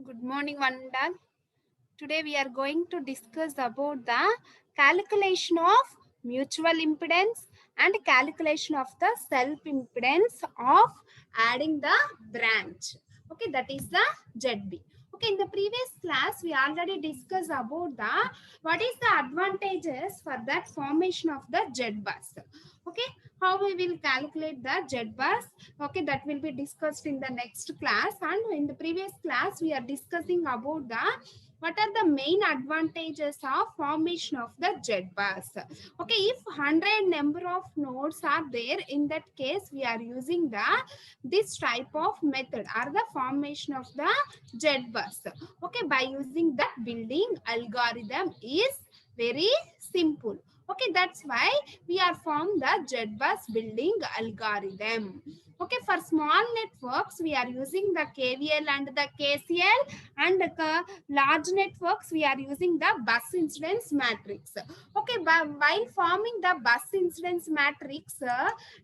Good morning, one and all. Today we are going to discuss about the calculation of mutual impedance and calculation of the self impedance of adding the branch. Okay, that is the ZB. Okay, in the previous class we already discussed about the what is the advantages for that formation of the Z bus. Okay, how we will calculate the Z bus. Okay, that will be discussed in the next class. And in the previous class we are discussing about the what are the main advantages of formation of the Z bus. Okay, if 100 number of nodes are there, in that case we are using the this type of method or the formation of the Z bus. Okay, by using that building algorithm is very simple. Okay, that's why we are formed the Z bus building algorithm. Okay, for small networks we are using the KVL and the KCL, and large networks we are using the bus incidence matrix. Okay, but while forming the bus incidence matrix,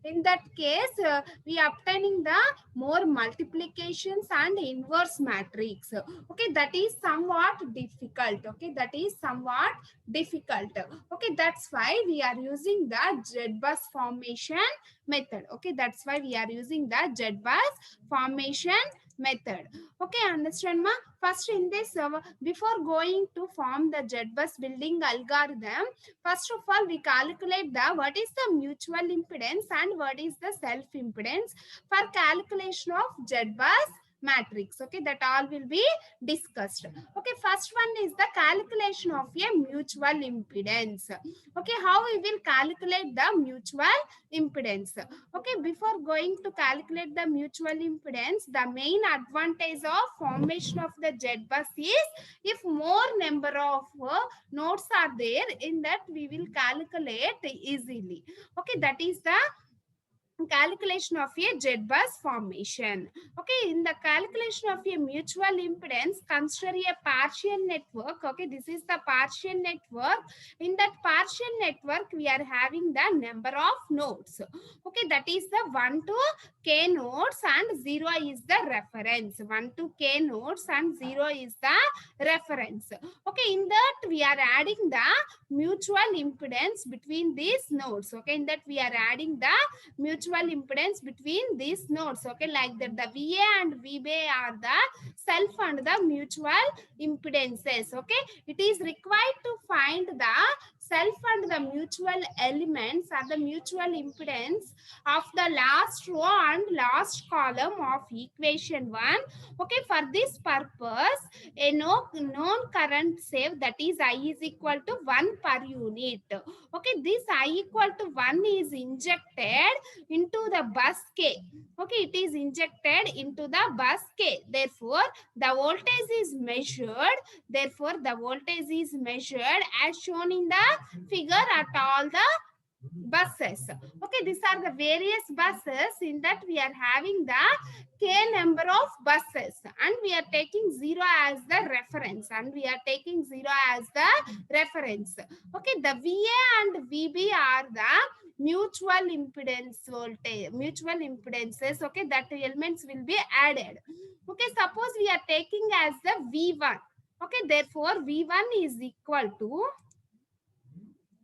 in that case we obtaining the more multiplications and inverse matrix. Okay, that is somewhat difficult. Okay, that is somewhat difficult. Okay, that's why we are using the Z bus formation method. Okay, that's why we are using the Z bus formation method. Okay, understand ma? First in this before going to form the Z bus building algorithm, first of all we calculate the what is the mutual impedance and what is the self impedance for calculation of Z bus matrix. Okay, that all will be discussed. Okay, first one is the calculation of a mutual impedance. Okay, how we will calculate the mutual impedance. Okay, before going to calculate the mutual impedance, the main advantage of formation of the Z bus is if more number of nodes are there, in that we will calculate easily. Okay, that is the calculation of a Z bus formation. Okay, in the calculation of a mutual impedance, consider a partial network. Okay, this is the partial network. In that partial network, we are having the number of nodes. Okay, that is the 1 to k nodes and 0 is the reference. 1 to k nodes and 0 is the reference. Okay, in that we are adding the mutual impedance between these nodes. Okay, in that we are adding the mutual impedance between these nodes. Okay, like that the VA and VB are the self and the mutual impedances. Okay, it is required to find the self and the mutual elements or the mutual impedance of the last row and last column of equation 1. Okay, for this purpose a known current save, that is I is equal to 1 per unit. Okay, this I equal to 1 is injected into the bus K. Okay, it is injected into the bus K. Therefore, the voltage is measured. Therefore, the voltage is measured as shown in the figure at all the buses. Okay, these are the various buses. In that we are having the k number of buses and we are taking 0 as the reference, Okay, the VA and VB are the mutual impedance voltage, mutual impedances. Okay, that elements will be added. Okay, suppose we are taking as the V1. Okay, therefore V1 is equal to,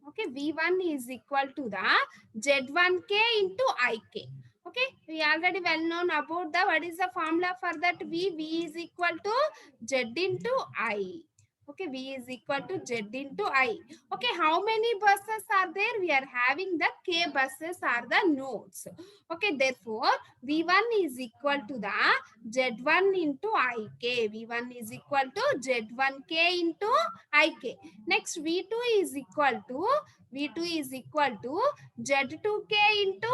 okay, V1 is equal to the Z1K into IK. Okay, we already well known about the what is the formula for that V is equal to Z into I. Okay, V is equal to Z into I. Okay, how many buses are there? We are having the K buses are the nodes. Okay, therefore V1 is equal to the Z1 into IK. V1 is equal to Z1K into IK. Next, V2 is equal to Z2K into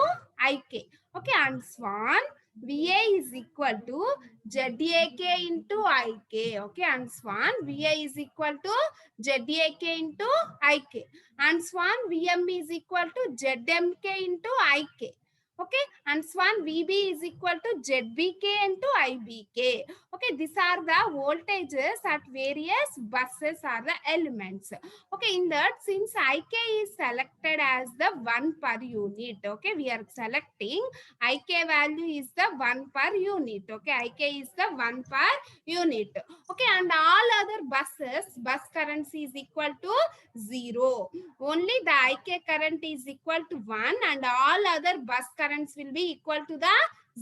IK. Okay, and swan VA is equal to ZAK into IK. Okay, and swan VA is equal to ZAK into IK. And swan VM is equal to ZMK into IK. Okay, and swan VB is equal to ZBK into IBK. Okay, these are the voltages at various buses are the elements. Okay, in that, since IK is selected as the 1 per unit, okay, we are selecting IK value is the 1 per unit. Okay, IK is the 1 per unit. Okay, and all other buses, bus currents is equal to 0. Only the IK current is equal to 1 and all other bus currents will be equal to the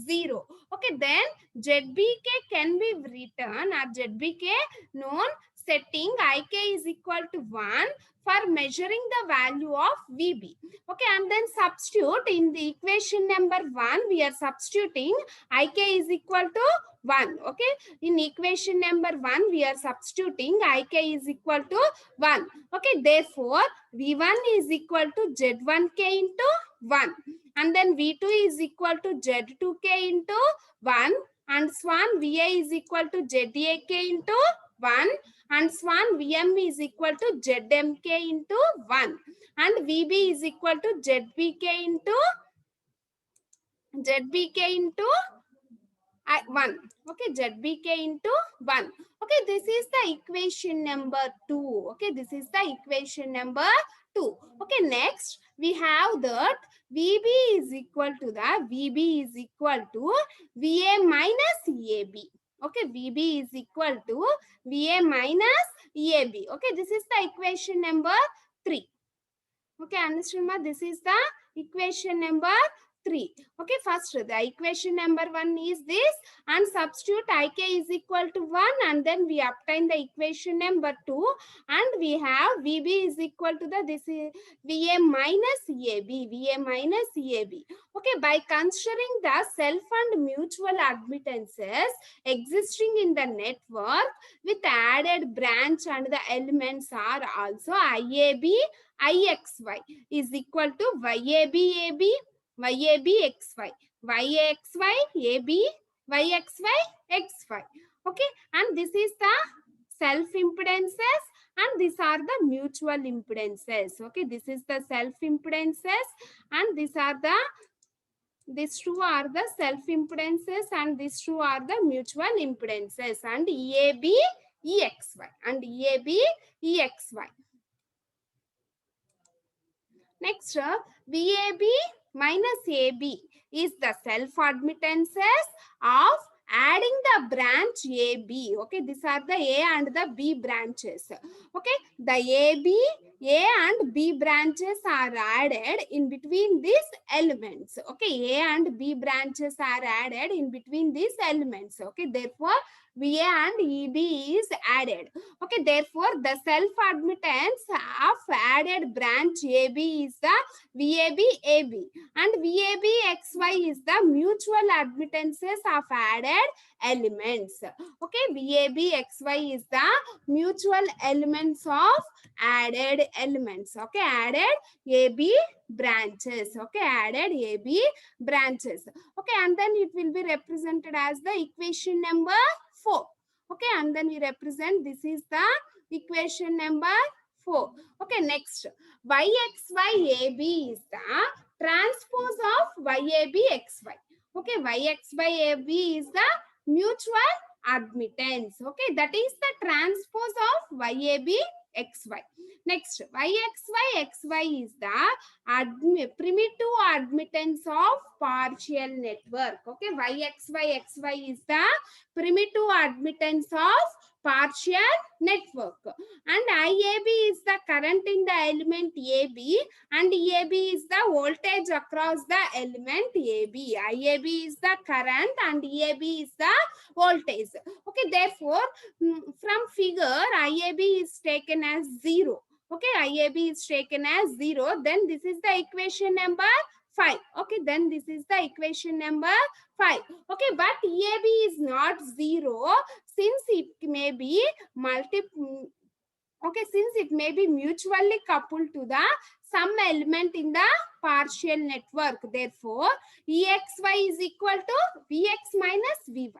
0. Okay, then ZBK can be written as ZBK known setting IK is equal to 1 for measuring the value of VB. Okay, and then substitute in the equation number 1, we are substituting IK is equal to 1. Okay, in equation number 1, we are substituting IK is equal to 1. Okay, therefore, V1 is equal to Z1K into 1. And then V2 is equal to Z2K into 1. And swan VA is equal to ZAK into 1. And swan VM is equal to ZMK into 1. And VB is equal to ZBK into 1. Okay, ZBK into 1. Okay, this is the equation number 2. Okay, this is the equation number 2. Okay, next we have that VB is equal to VA minus EAB. Okay, VB is equal to VA minus EAB. Okay, this is the equation number 3. Okay, understand ma? This is the equation number 3. Okay, first the equation number 1 is this, and substitute IK is equal to 1, and then we obtain the equation number 2, and we have VB is equal to this is VA minus EAB. Okay, by considering the self and mutual admittances existing in the network with added branch and the elements are also IAB IXY is equal to YAB AB, YAB XY, YXY AB, YXY XY. Okay, and this is the self impedances and these are the mutual impedances. Okay, this is the self impedances and these two are the self impedances and these two are the mutual impedances, and EAB EXY and EAB EXY. Next, VAB minus AB is the self-admittances of adding the branch AB. Okay, these are the A and the B branches. Okay, the A and B branches are added in between these elements. Okay, A and B branches are added in between these elements. Okay, therefore, VA and EB is added. Okay, therefore, the self-admittance of added branch AB is the VAB AB and VAB XY is the mutual admittances of added elements. Okay, VAB XY is the mutual elements of added elements. Okay, added AB branches. Okay, added AB branches. Okay, and then it will be represented as the equation number 4. Okay, and then we represent this is the equation number 4. Okay, next YXYAB is the transpose of YABXY. Okay, YXYAB is the mutual admittance. Okay, that is the transpose of YABXY. Next, YXYXY is the primitive admittance of partial network. Okay, YXYXY is the primitive admittance of partial network, and IAB is the current in the element AB and EAB is the voltage across the element AB. IAB is the current and EAB is the voltage. Okay, therefore from figure IAB is taken as 0. Okay, IAB is taken as 0. Then this is the equation number 5. Okay, then this is the equation number 5. Okay, but EAB is not 0 since it may be mutually coupled to the some element in the partial network. Therefore, EXY is equal to VX minus VY.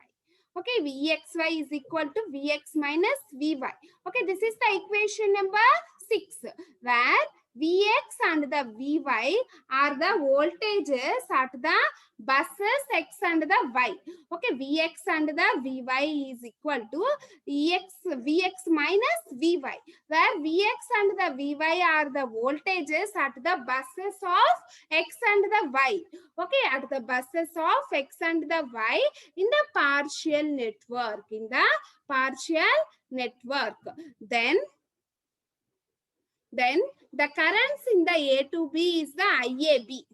Okay, VXY is equal to VX minus VY. Okay, this is the equation number 6, where Vx and the Vy are the voltages at the buses X and the Y. Okay, Vx and the Vy is equal to Vx minus Vy, where Vx and the Vy are the voltages at the buses of X and the Y. Okay, at the buses of X and the Y in the partial network. In the partial network. Then the currents in the A to B is the IAB.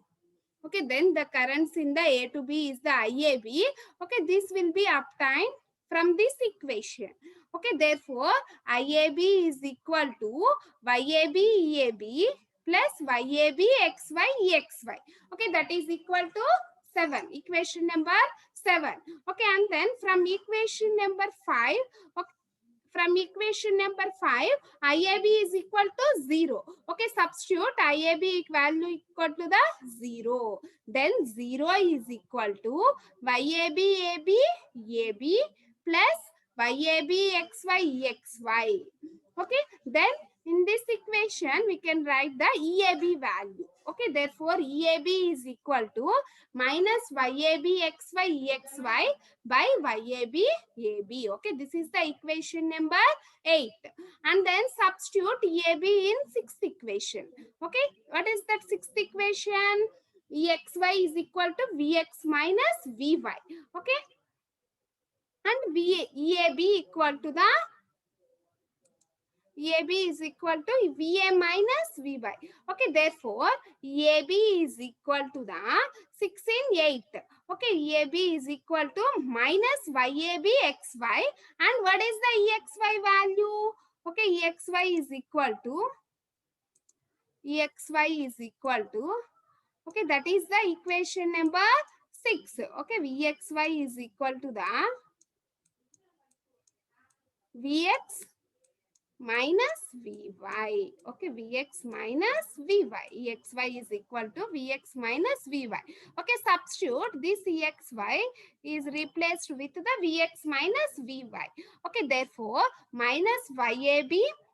Okay, then the currents in the A to B is the IAB. Okay, this will be obtained from this equation. Okay, therefore, IAB is equal to YAB EAB plus YAB XY EXY. Okay, that is equal to 7. Equation number 7. Okay, and then from equation number 5, okay, from equation number 5, IAB is equal to 0. Okay, substitute IAB value equal to the 0. Then 0 is equal to YAB AB AB plus YAB XY EXY. Okay, then in this equation we can write the EAB value. Okay, therefore EAB is equal to minus YAB XY EXY by YAB AB. Okay, this is the equation number 8. And then substitute EAB in 6th equation. Okay, what is that 6th equation? EXY is equal to VX minus VY. Okay, and EAB equal to the EAB is equal to VA minus VY. Okay, therefore, EAB is equal to the 6 in 8. Okay, EAB is equal to minus YAB XY. And what is the EXY value? Okay, EXY is equal to, okay, that is the equation number 6. Okay, VXY is equal to the VX minus Vy. Okay, Vx minus Vy. Exy is equal to Vx minus Vy. Okay, substitute this Exy is replaced with the Vx minus Vy. Okay, therefore minus Yab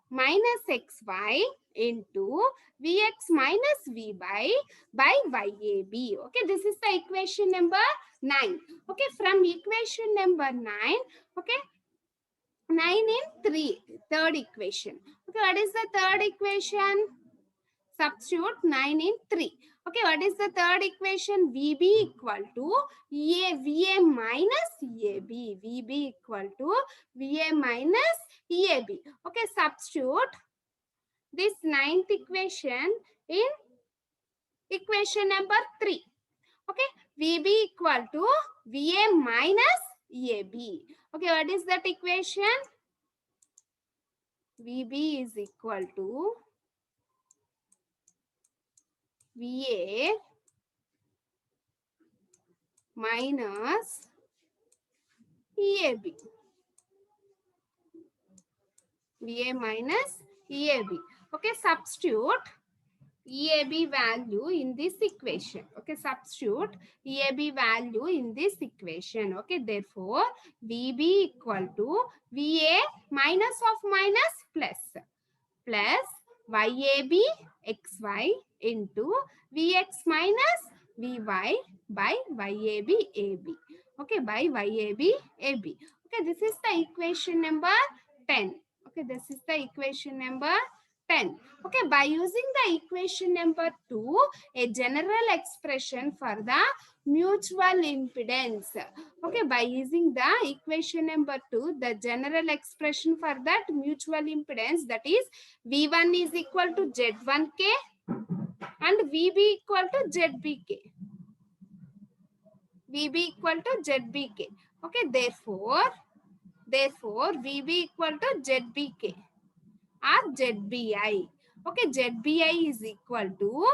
minus Xy into Vx minus Vy by Yab. Okay, this is the equation number 9. Okay, from equation number 9, okay, 9 in 3, third equation. Okay, what is the third equation? Substitute 9 in 3. Okay, what is the third equation? VB equal to VA minus EAB. VB equal to VA minus EAB. Okay, substitute this ninth equation in equation number 3. Okay, VB equal to VA minus EAB. Okay, what is that equation? VB is equal to VA minus EAB. VA minus EAB. Okay, substitute EAB value in this equation. Okay, substitute EAB value in this equation. Okay, therefore, VB equal to VA minus of minus plus YAB XY into VX minus VY by YAB AB. Okay, by YAB AB. Okay, this is the equation number 10. Okay, this is the equation number 10. Okay, by using the equation number 2, a general expression for the mutual impedance. Okay, by using the equation number 2, the general expression for that mutual impedance, that is V1 is equal to Z1K and VB equal to ZBK. VB equal to ZBK. Okay, therefore VB equal to ZBK or ZBI. Okay, ZBI is equal to,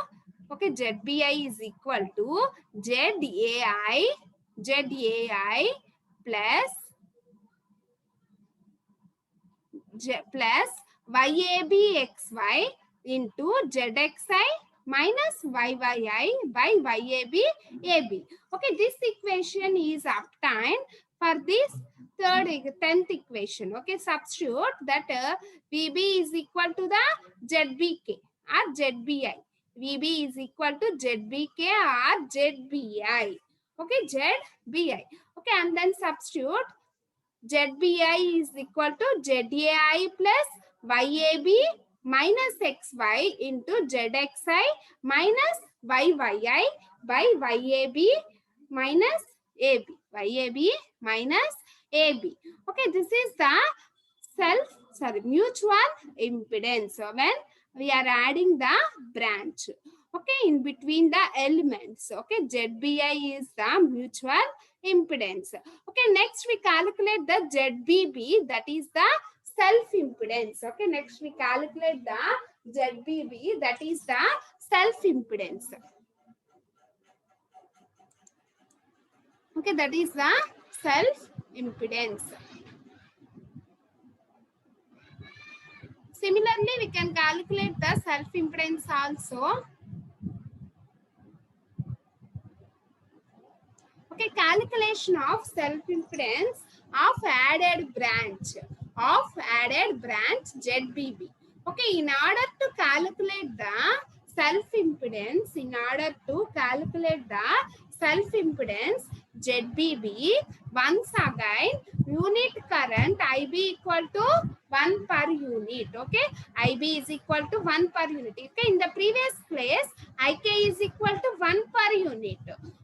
okay, ZBI is equal to ZAI plus YABXY into ZXI minus YYI by YAB. Okay, this equation is obtained for this 10th equation. Okay, substitute that VB is equal to the ZBK. or ZBI. VB is equal to ZBK or ZBI. Okay, ZBI. Okay, and then substitute ZBI is equal to ZAI plus YAB minus XY into ZXI minus YYI by YAB minus AB. YAB minus AB. Okay, this is the mutual impedance when we are adding the branch. Okay, in between the elements. Okay, ZBI is the mutual impedance. Okay, next we calculate the ZBB, that is the self impedance. Okay, next we calculate the ZBB, that is the self impedance. Okay, that is the self impedance. Similarly, we can calculate the self impedance also. Okay, calculation of self impedance of added branch ZBB. Okay, in order to calculate the self impedance, ZBB, once again unit current IB equal to 1 per unit. Okay, IB is equal to 1 per unit. Okay, in the previous place IK is equal to 1 per unit.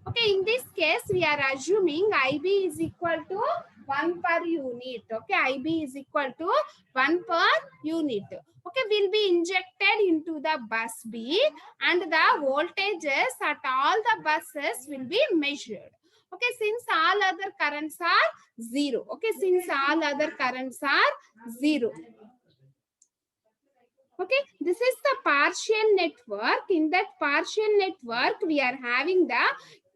Okay, in this case we are assuming IB is equal to 1 per unit. Okay, IB is equal to 1 per unit. Okay, will be injected into the bus B and the voltages at all the buses will be measured. Okay, since all other currents are 0. Okay, since all other currents are 0. Okay, this is the partial network. In that partial network, we are having the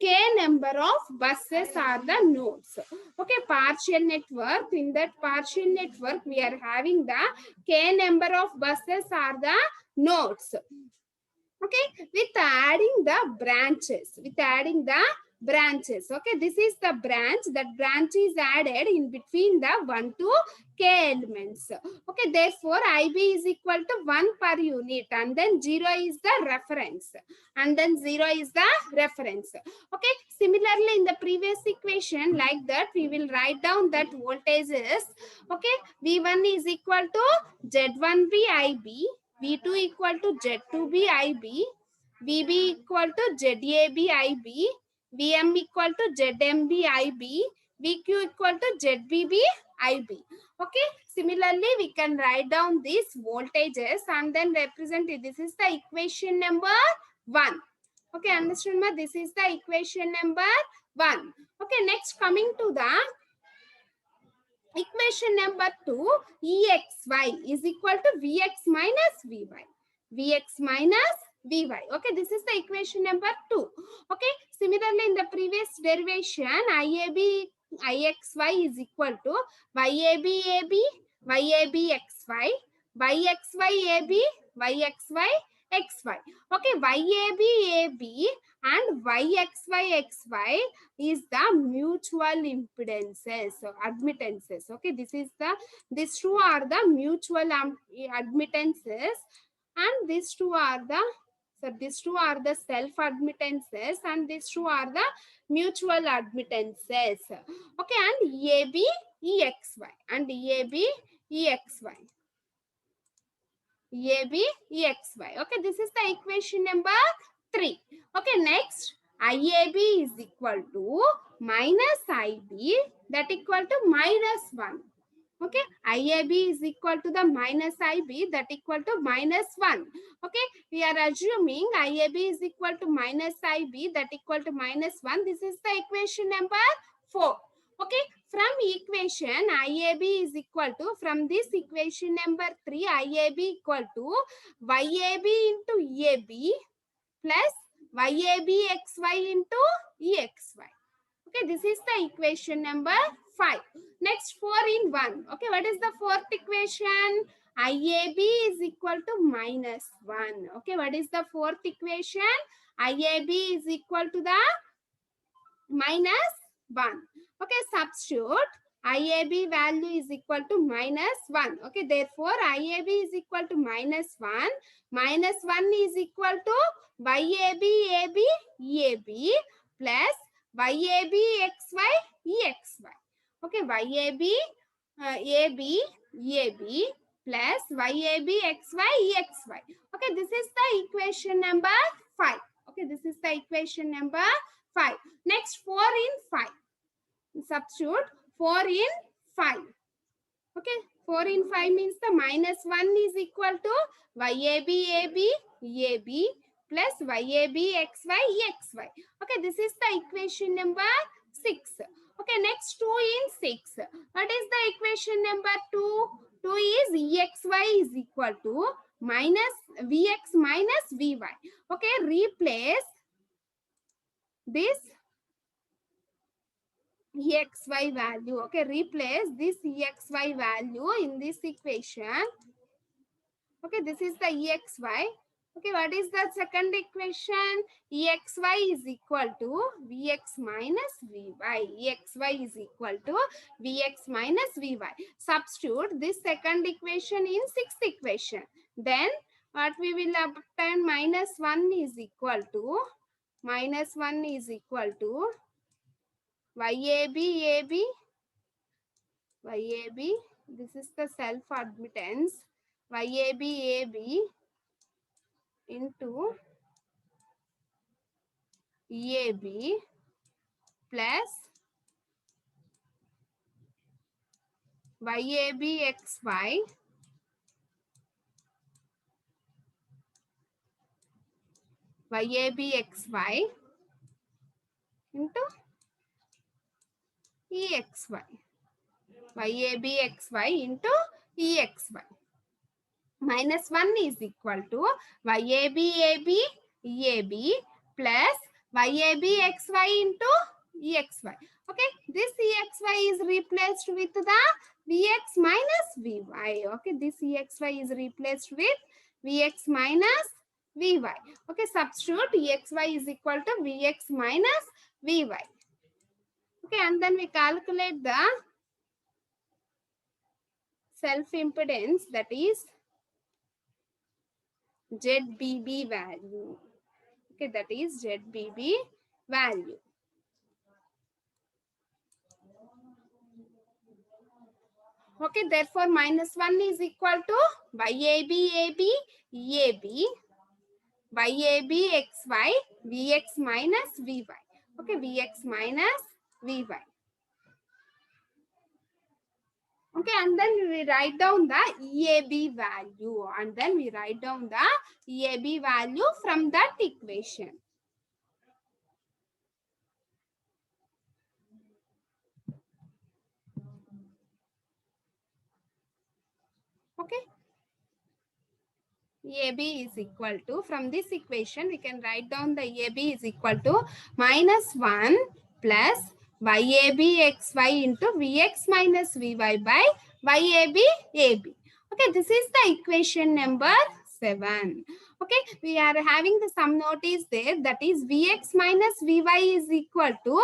K number of buses or the nodes. Okay, partial network. In that partial network, we are having the K number of buses or the nodes. Okay, with adding the branches. Okay, this is the branch. That branch is added in between the 1 to K elements. Okay, therefore IB is equal to 1 per unit and then 0 is the reference. Okay, similarly in the previous equation like that we will write down that voltages. Okay, V1 is equal to Z1B IB, V2 equal to Z2B IB, VB equal to ZAB IB, VM equal to ZMB IB, VQ equal to ZBB IB. Okay, similarly we can write down these voltages and then represent it. This is the equation number 1. Okay, understand ma? This is the equation number 1. Okay, next coming to the equation number 2, EXY is equal to VX minus VY. VX minus Vy. Okay, this is the equation number 2. Okay, similarly in the previous derivation, IAB IXY is equal to YAB AB, YAB XY, YXY AB, YXY XY. Okay, YAB AB and YXY XY is the mutual impedances, so admittances. Okay, these two are the mutual admittances, and these two are the self admittances, and these two are the mutual admittances. Okay, and EAB EXY and EAB EXY. EAB EXY. Okay, this is the equation number 3. Okay, next IAB is equal to minus IB, that equal to minus 1. Okay, IAB is equal to the minus IB, that equal to minus 1. Okay, we are assuming IAB is equal to minus IB, that equal to minus 1. This is the equation number 4. Okay, from equation IAB is equal to, from this equation number 3, IAB equal to YAB into EAB plus YAB XY into EXY. Okay, this is the equation number 5. Next, 4 in 1. Okay, what is the fourth equation? IAB is equal to minus 1. Okay, what is the fourth equation? IAB is equal to the minus 1. Okay, substitute IAB value is equal to -1. Okay, therefore IAB is equal to -1. -1 is equal to YAB AB EAB plus YAB XY EXY. Okay, YAB AB EAB plus YAB XY EXY. Okay, this is the equation number 5. Okay, this is the equation number 5. Next, 4 in 5. Substitute 4 in 5. Okay, 4 in 5 means the -1 is equal to YAB AB EAB plus YAB XY EXY. Okay, this is the equation number 6. Okay, next 2 in 6. What is the equation number 2? 2 is EXY is equal to minus VX minus VY. Okay, replace this EXY value. Okay, replace this EXY value in this equation. Okay, this is the EXY. Okay, what is the second equation? EXY is equal to VX minus VY. EXY is equal to VX minus VY. Substitute this second equation in sixth equation. Then what we will obtain? -1 is equal to -1 is equal to YAB AB YAB. This is the self admittance. YAB AB into EAB plus YAB XY YAB XY into EXY. YAB XY into EXY. -1 is equal to YAB AB EAB plus YAB XY into EXY. Okay, this EXY is replaced with the VX minus VY. Okay, this EXY is replaced with VX minus VY. Okay, substitute EXY is equal to VX minus VY. Okay, and then we calculate the self-impedance, that is ZBB value. Okay, that is ZBB value. Okay, therefore -1 is equal to YAB AB EAB YAB XY VX minus VY. Okay, VX minus VY. Okay, and then we write down the EAB value, and then we write down the EAB value from that equation. Okay, EAB is equal to, from this equation we can write down the EAB is equal to -1 plus YAB XY into VX minus VY by YAB AB. Okay, this is the equation number 7. Okay, we are having the sum notice there, that is VX minus VY is equal to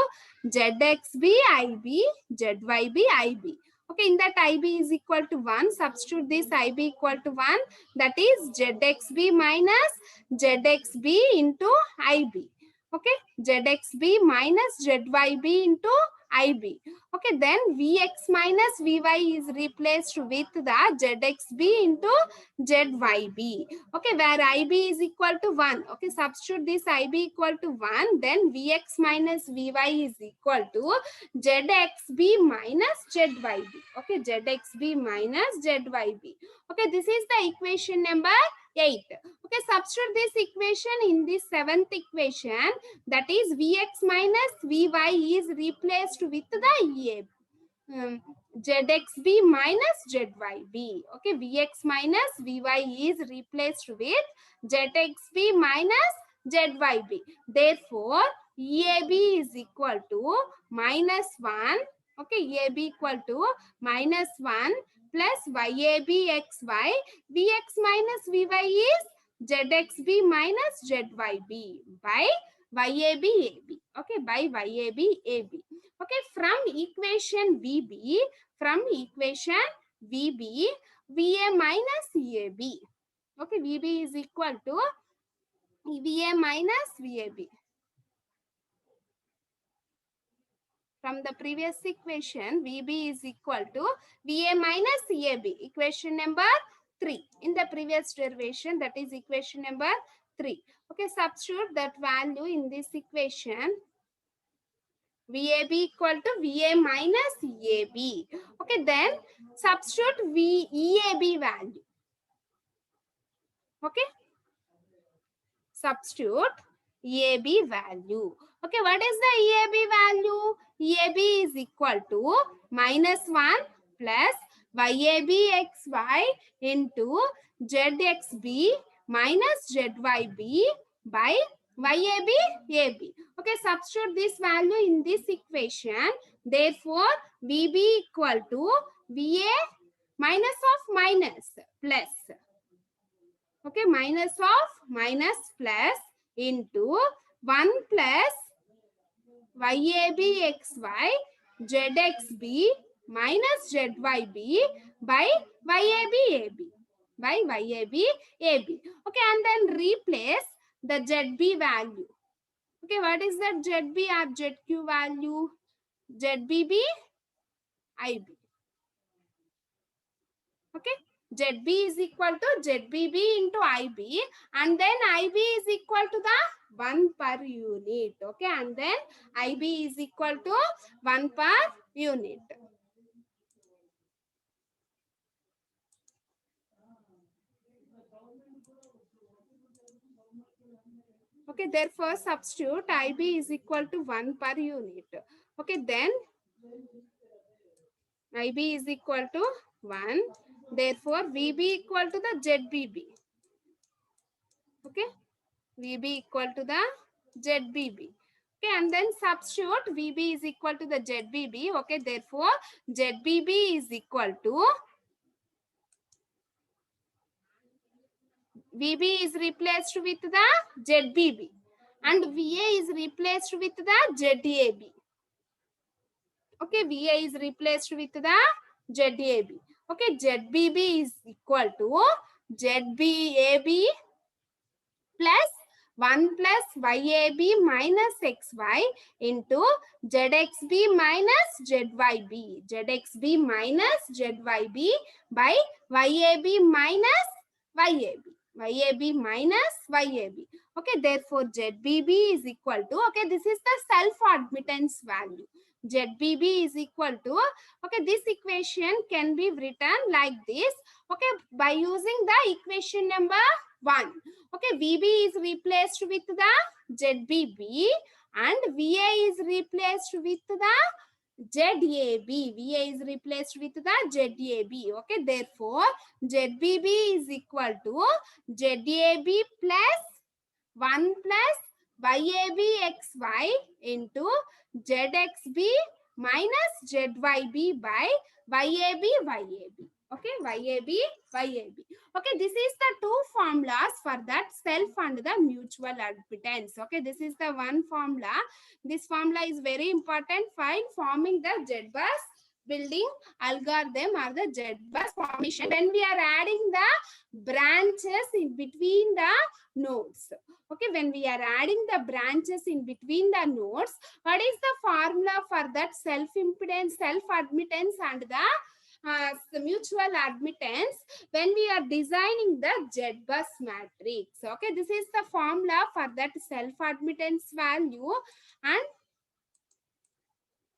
ZXB IB ZYB IB. Okay, in that IB is equal to 1, substitute this IB equal to 1, that is ZXB minus ZXB into IB. Okay, ZXB minus ZYB into IB. Okay, then VX minus VY is replaced with the ZXB into ZYB. Okay, where IB is equal to 1. Okay, substitute this IB equal to 1, then VX minus VY is equal to ZXB minus ZYB. Okay, ZXB minus ZYB. Okay, this is the equation number 8. Okay, substitute this equation in this 7th equation, that is Vx minus Vy is replaced with the EAB. ZXB minus ZYB. Okay, Vx minus Vy is replaced with ZXB minus ZYB. Therefore, EAB is equal to -1. Okay, EAB equal to -1 plus YAB XY. Vx minus Vy is ZXB minus ZYB by YAB AB. Okay, by YAB AB. Okay, Okay, from equation VB, VA minus EAB. Okay, VB is equal to VA minus VAB. From the previous equation, VB is equal to VA minus EAB. Equation number 3. In the previous derivation, that is equation number 3. Okay, substitute that value in this equation. VAB equal to VA minus EAB. Okay, then substitute EAB value. Okay, substitute EAB value. Okay, what is the EAB value? EAB is equal to minus 1 plus YABXY into ZXB minus ZYB by YABAB. Okay, substitute this value in this equation. Therefore, VB equal to VA minus of minus plus. Okay, minus of minus plus into 1 plus YABXY ZXB minus ZYB by YABAB. By YABAB. Okay, and then replace the ZB value. Okay, what is that ZB or ZQ value? ZBB, IB. Okay, ZB is equal to ZBB into IB, and then IB is equal to the 1 per unit. Okay, and then IB is equal to 1 per unit. Okay, therefore substitute IB is equal to 1 per unit. Okay, then IB is equal to 1. Therefore, VB equal to the ZBB. Okay, VB equal to the ZBB. Okay, and then substitute VB is equal to the ZBB. Okay, therefore, ZBB is equal to VB is replaced with the ZBB and VA is replaced with the ZAB. Okay, VA is replaced with the ZAB. Okay, ZBB is equal to ZBAB plus 1 plus YAB minus XY into ZXB minus ZYB. ZXB minus ZYB by YAB minus YAB. YAB minus YAB. Okay, therefore ZBB is equal to, okay, this is the self-admittance value. ZBB is equal to, okay, this equation can be written like this, okay, by using the equation number 1. Okay, VB is replaced with the ZBB and VA is replaced with the ZAB. VA is replaced with the ZAB. Okay, therefore, ZBB is equal to ZAB plus 1 plus YABXY into ZXB minus ZYB by YAB. Okay, YAB. Okay, this is the two formulas for that self and the mutual admittance. Okay, this is the one formula. This formula is very important for forming the Z-bus building algorithm or the Z-bus formation when we are adding the branches in between the nodes. Okay, when we are adding the branches in between the nodes, what is the formula for that self-impedance, self-admittance and the mutual admittance when we are designing the Z-bus matrix? Okay, this is the formula for that self-admittance value, and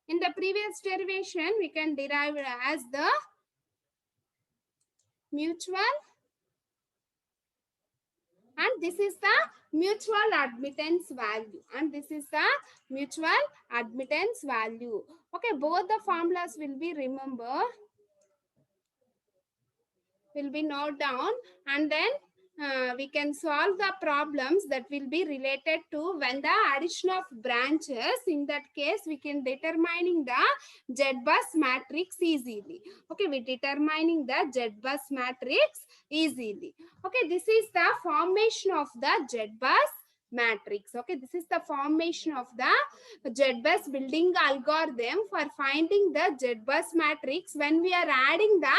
in the previous derivation we can derive as the mutual, and this is the mutual admittance value, and this is the mutual admittance value. Okay, both the formulas will be noted down, and then we can solve the problems that will be related to when the addition of branches. In that case, we can determining the Z-bus matrix easily. Okay, we determining the Z-bus matrix easily. Okay, this is the formation of the Z-bus matrix. Okay, this is the formation of the Z-bus building algorithm for finding the Z-bus matrix when we are adding the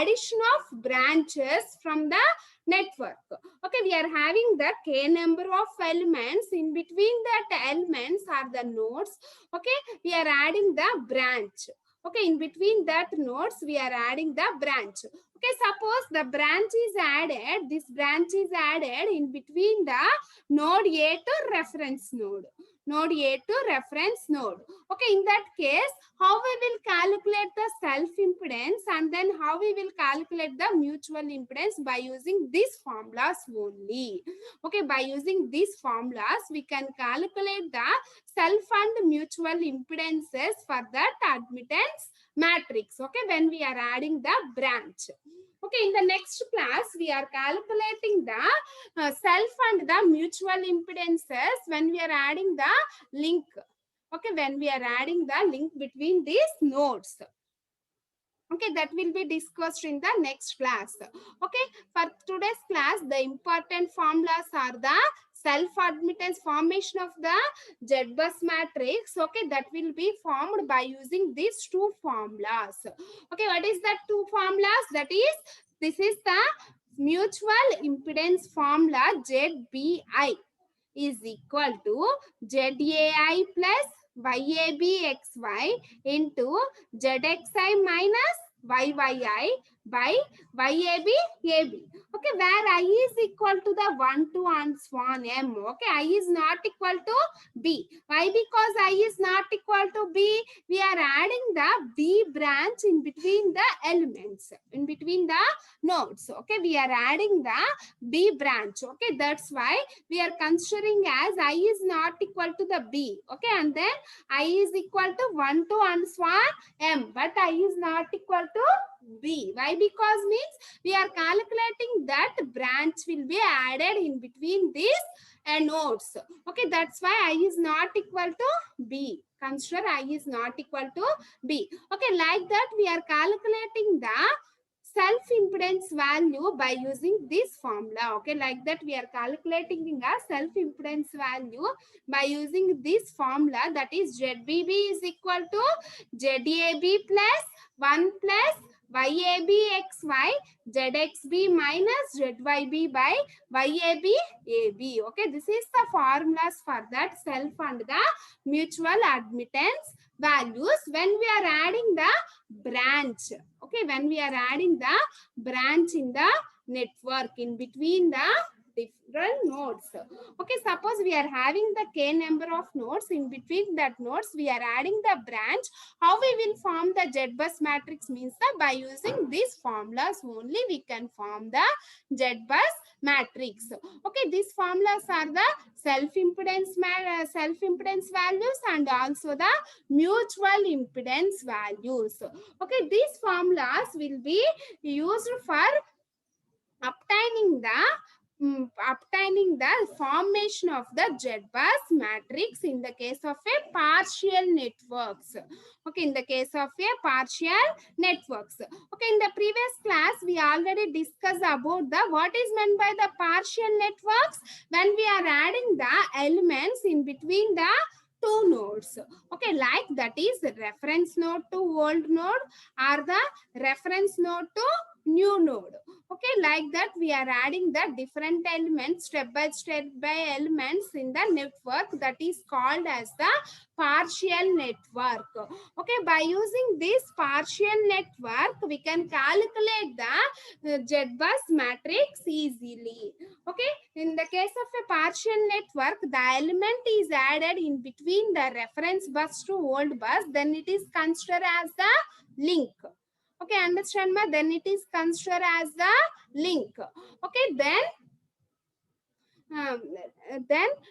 addition of branches from the network. Okay, we are having the k number of elements. In between that elements are the nodes. Okay, we are adding the branch. Okay, in between that nodes we are adding the branch. Okay, suppose the branch is added, this branch is added in between the node A to reference node. Node A to reference node. Okay, in that case, how we will calculate the self impedance and then how we will calculate the mutual impedance by using these formulas only. Okay, by using these formulas, we can calculate the self and mutual impedances for that admittance matrix. Okay, when we are adding the branch. Okay, in the next class, we are calculating the self and the mutual impedances when we are adding the link. Okay, when we are adding the link between these nodes. Okay, that will be discussed in the next class. Okay, for today's class, the important formulas are the self-admittance formation of the Z-bus matrix. Okay, that will be formed by using these two formulas. Okay, what is that two formulas? That is, this is the mutual impedance formula ZBI is equal to ZAI plus YABXY into ZXI minus YYI by YABAB. Okay, where I is equal to the 1, 2 and so on M. Okay, I is not equal to B. Why? Because I is not equal to B, we are adding the B branch in between the elements, in between the nodes. Okay, we are adding the B branch. Okay, that's why we are considering as I is not equal to the B. Okay, and then I is equal to 1, 2 and so on M, but I is not equal to B. Why? Because means we are calculating that branch will be added in between these nodes. Okay, that's why I is not equal to B. Consider I is not equal to B. Okay, like that we are calculating the self-impedance value by using this formula. Okay, like that we are calculating a self-impedance value by using this formula, that is ZBB is equal to ZAB plus 1 plus YABXY ZXB minus ZYB by YABAB. Okay, this is the formulas for that self and the mutual admittance values when we are adding the branch. Okay, when we are adding the branch in the network in between the different nodes. Okay, suppose we are having the k number of nodes. In between that nodes we are adding the branch. How we will form the Z-bus matrix means that by using these formulas only we can form the Z-bus matrix. Okay, these formulas are the self-impedance values and also the mutual impedance values. Okay, these formulas will be used for obtaining the formation of the Z-bus matrix in the case of a partial networks. Okay, in the case of a partial networks. Okay, in the previous class we already discussed about the what is meant by the partial networks when we are adding the elements in between the two nodes. Okay, like that is reference node to old node or the reference node to new node. Okay, like that we are adding the different elements step by elements in the network, that is called as the partial network. Okay, by using this partial network we can calculate the Z-bus matrix easily. Okay, in the case of a partial network, the element is added in between the reference bus to old bus, then it is considered as the link. Okay, understand ma? Then it is considered as the link. Okay, then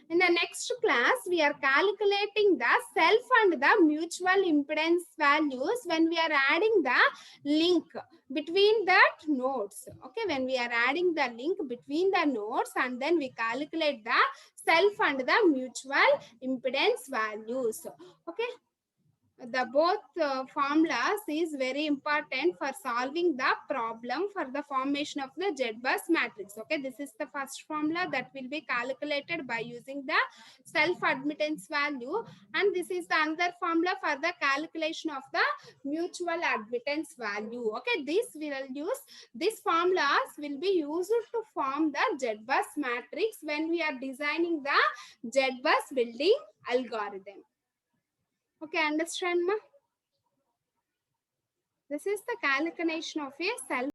in the next class we are calculating the self and the mutual impedance values when we are adding the link between that nodes. Okay, when we are adding the link between the nodes and then we calculate the self and the mutual impedance values. Okay. the both formulas is very important for solving the problem for the formation of the Z bus matrix. Okay, this is the first formula that will be calculated by using the self admittance value, and this is the another formula for the calculation of the mutual admittance value. Okay, this formulas will be used to form the Z bus matrix when we are designing the Z bus building algorithm. Okay, understand ma? This is the calculation of a self